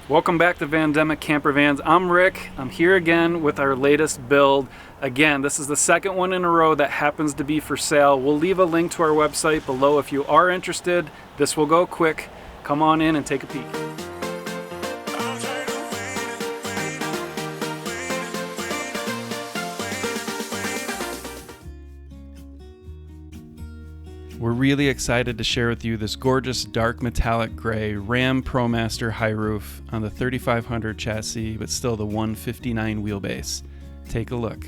Welcome back to Vandemic Campervans. I'm Rick. I'm here again with our latest build. Again, this is the second one in a row that happens to be for sale. We'll leave a link to our website below if you are interested. This will go quick. Come on in and take a peek. We're really excited to share with you this gorgeous dark metallic gray RAM Promaster Highroof on the 3500 chassis, but still the 159 wheelbase. Take a look.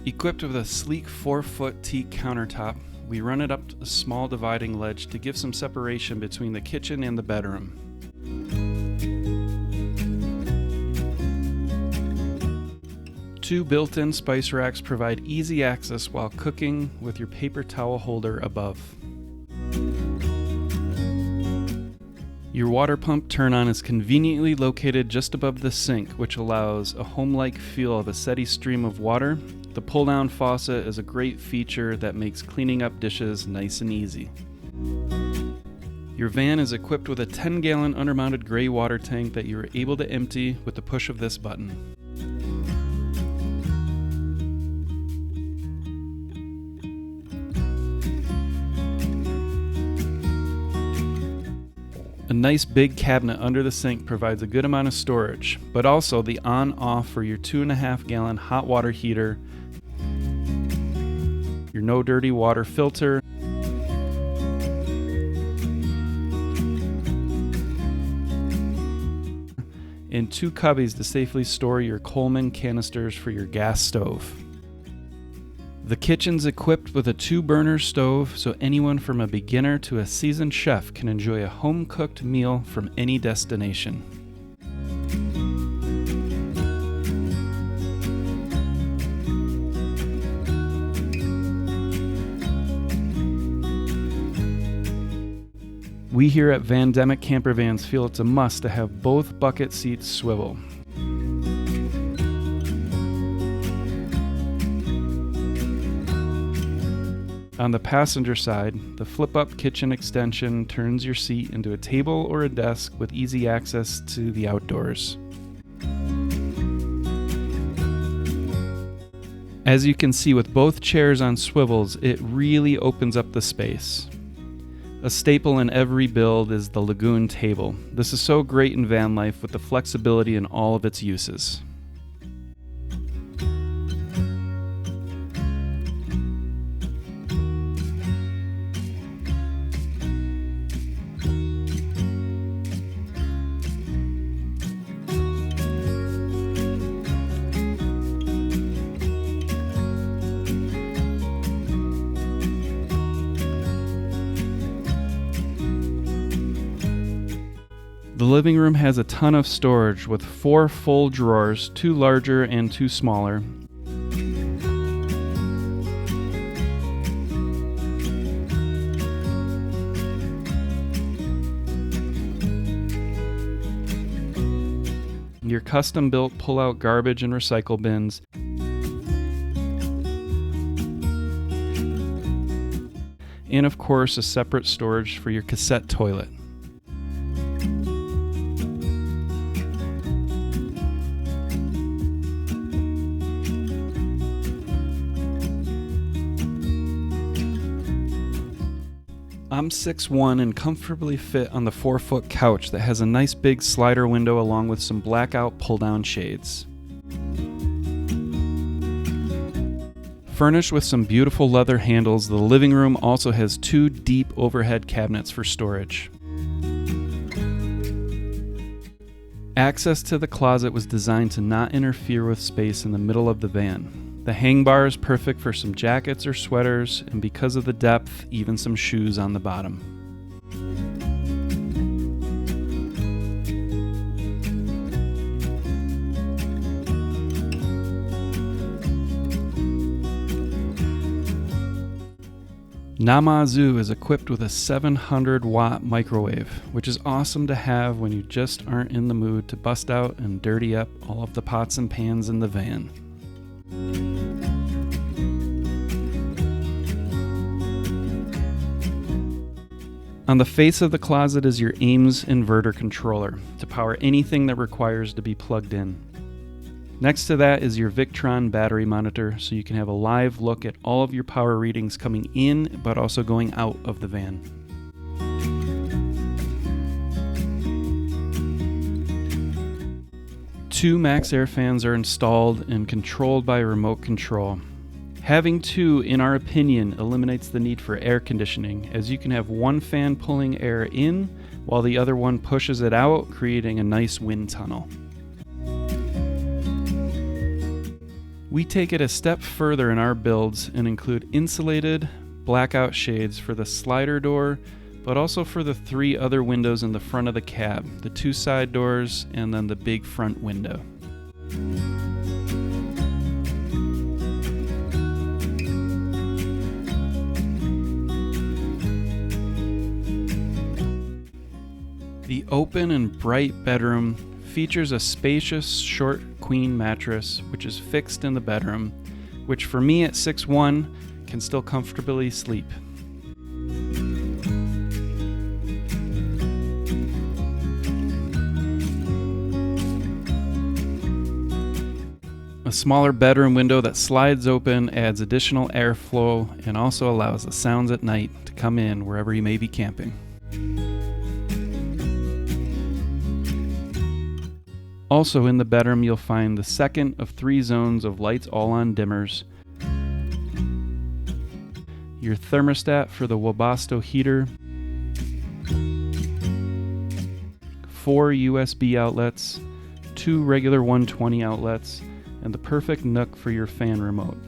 Equipped with a sleek 4-foot teak countertop, we run it up a small dividing ledge to give some separation between the kitchen and the bedroom. Two built-in spice racks provide easy access while cooking with your paper towel holder above. Your water pump turn-on is conveniently located just above the sink, which allows a home-like feel of a steady stream of water. The pull-down faucet is a great feature that makes cleaning up dishes nice and easy. Your van is equipped with a 10-gallon undermounted gray water tank that you are able to empty with the push of this button. A nice big cabinet under the sink provides a good amount of storage, but also the on-off for your 2.5-gallon hot water heater, your no dirty water filter, and two cubbies to safely store your Coleman canisters for your gas stove. The kitchen's equipped with a 2-burner stove, so anyone from a beginner to a seasoned chef can enjoy a home-cooked meal from any destination. We here at Vandemic Campervans feel it's a must to have both bucket seats swivel. On the passenger side, the flip-up kitchen extension turns your seat into a table or a desk with easy access to the outdoors. As you can see, with both chairs on swivels, it really opens up the space. A staple in every build is the Lagoon table. This is so great in van life with the flexibility in all of its uses. The living room has a ton of storage with 4 full drawers, 2 larger and 2 smaller. Your custom-built pull-out garbage and recycle bins. And of course, a separate storage for your cassette toilet. I'm 6'1" and comfortably fit on the 4-foot couch that has a nice big slider window along with some blackout pull-down shades. Furnished with some beautiful leather handles, the living room also has 2 deep overhead cabinets for storage. Access to the closet was designed to not interfere with space in the middle of the van. The hang bar is perfect for some jackets or sweaters, and because of the depth, even some shoes on the bottom. Namazu is equipped with a 700 watt microwave, which is awesome to have when you just aren't in the mood to bust out and dirty up all of the pots and pans in the van. On the face of the closet is your Ames inverter controller to power anything that requires to be plugged in. Next to that is your Victron battery monitor, so you can have a live look at all of your power readings coming in but also going out of the van. Two max air fans are installed and controlled by remote control. Having two, in our opinion, eliminates the need for air conditioning, as you can have one fan pulling air in while the other one pushes it out, creating a nice wind tunnel. We take it a step further in our builds and include insulated blackout shades for the slider door, but also for the 3 other windows in the front of the cab, the 2 side doors, and then the big front window. The open and bright bedroom features a spacious short queen mattress, which is fixed in the bedroom, which for me at 6'1" can still comfortably sleep. A smaller bedroom window that slides open adds additional airflow and also allows the sounds at night to come in wherever you may be camping. Also in the bedroom, you'll find the second of 3 zones of lights all on dimmers, your thermostat for the Webasto heater, 4 USB outlets, 2 regular 120 outlets, and the perfect nook for your fan remote.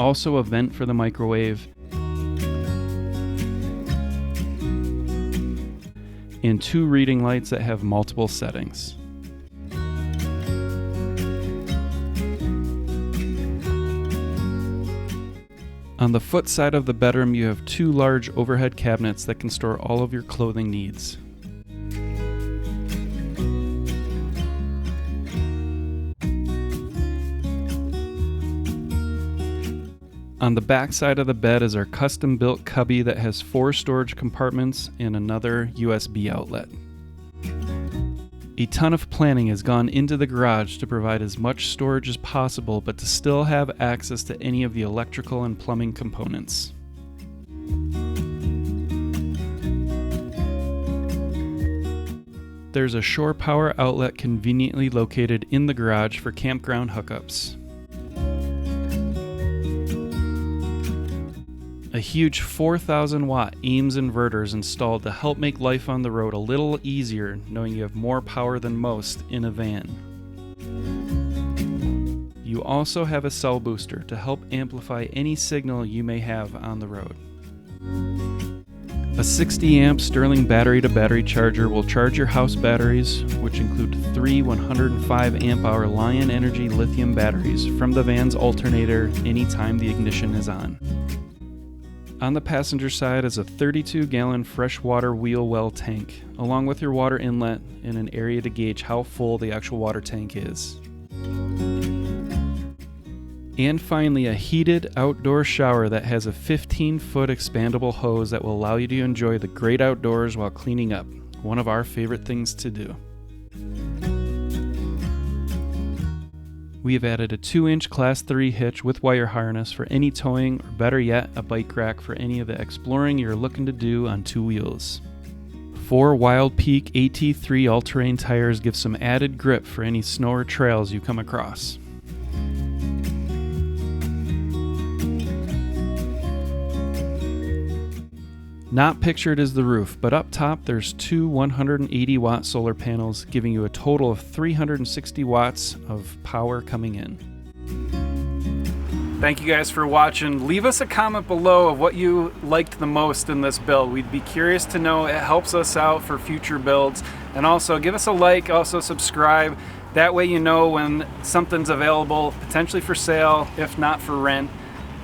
Also a vent for the microwave, and 2 reading lights that have multiple settings. On the foot side of the bedroom, you have 2 large overhead cabinets that can store all of your clothing needs. On the back side of the bed is our custom-built cubby that has 4 storage compartments and another USB outlet. A ton of planning has gone into the garage to provide as much storage as possible, but to still have access to any of the electrical and plumbing components. There's a shore power outlet conveniently located in the garage for campground hookups. A huge 4,000 watt Ames inverter is installed to help make life on the road a little easier, knowing you have more power than most in a van. You also have a cell booster to help amplify any signal you may have on the road. A 60 amp Sterling battery to battery charger will charge your house batteries, which include 3 105 amp hour Lion Energy lithium batteries from the van's alternator anytime the ignition is on. On the passenger side is a 32-gallon freshwater wheel well tank, along with your water inlet and an area to gauge how full the actual water tank is. And finally, a heated outdoor shower that has a 15-foot expandable hose that will allow you to enjoy the great outdoors while cleaning up, one of our favorite things to do. We have added a 2-inch Class 3 hitch with wire harness for any towing, or better yet, a bike rack for any of the exploring you're looking to do on 2 wheels. 4 Wild Peak AT3 all-terrain tires give some added grip for any snow or trails you come across. Not pictured is the roof, but up top there's 2 180-watt solar panels, giving you a total of 360 watts of power coming in. Thank you guys for watching. Leave us a comment below of what you liked the most in this build. We'd be curious to know. It helps us out for future builds. And also give us a like, also subscribe. That way you know when something's available, potentially for sale, if not for rent.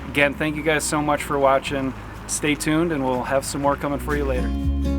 Again, thank you guys so much for watching. stay tuned and we'll have some more coming for you later.